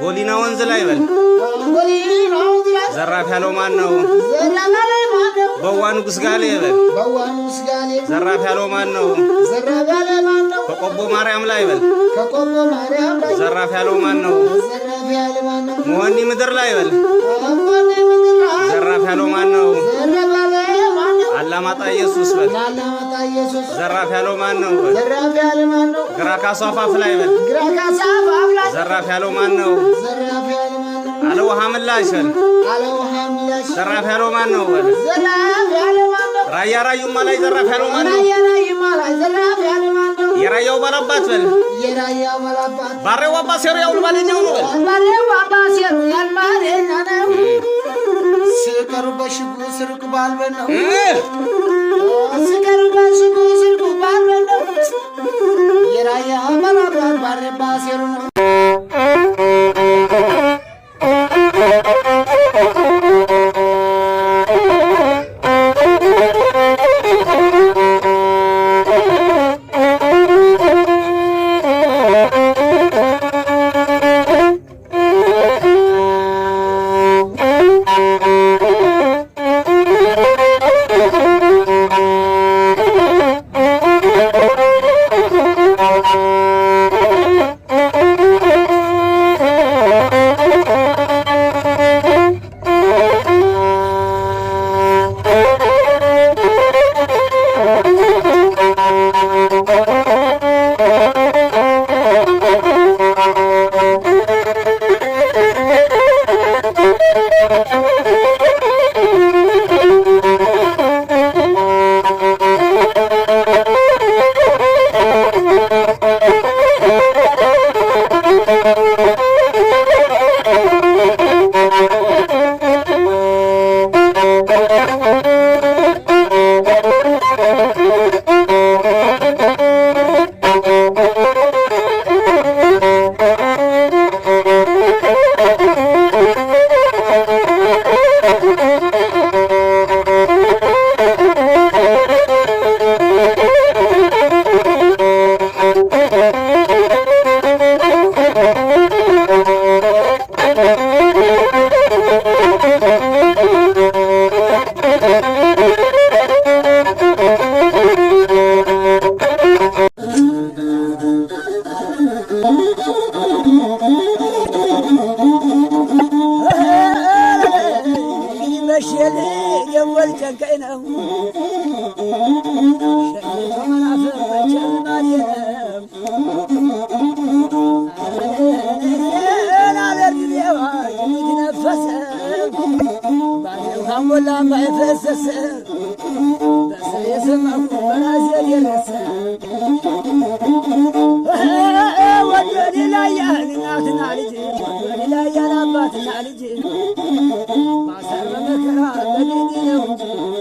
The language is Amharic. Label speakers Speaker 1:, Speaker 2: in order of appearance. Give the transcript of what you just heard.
Speaker 1: ጎሊና ወንዝ ላይ በል ዘራፍ ያለው ማን ነው? በዋ ንጉስ ጋሌ በል ዘራፍ ያለው ማን ነው? ከቆቦ ማርያም ላይ በል ዘራፍ ያለው ማን ነው? መሆኒ ምድር ላይ በል ዘራፍ ያለው ማን ነው? አላማጣ ኢየሱስ በል ዘራፍ ያለው ማን ነው? ግራ ካሳ አፋፍ ላይ በል ዘራፍ ያለው ማን ነው? አለ ውሃ ምላሽ በል ዘራፍ ያለው ማን ነው? በል ራያ ራዩማ ላይ ዘራፍ ያለው ማን ነው? የራያው ባላባት በል ባሬው አባሴሩ ያውል ባለኛው ነው በል
Speaker 2: ባሬው አባሴሩ ያልማረኛ ነው ስቀር በሽጉ ስርቅ ባልበነው ስቀር በሽጉ ስርቅ ባልበነው የራያ ባላባት ባሬ አባሴሩ ነው
Speaker 3: Maser mekra,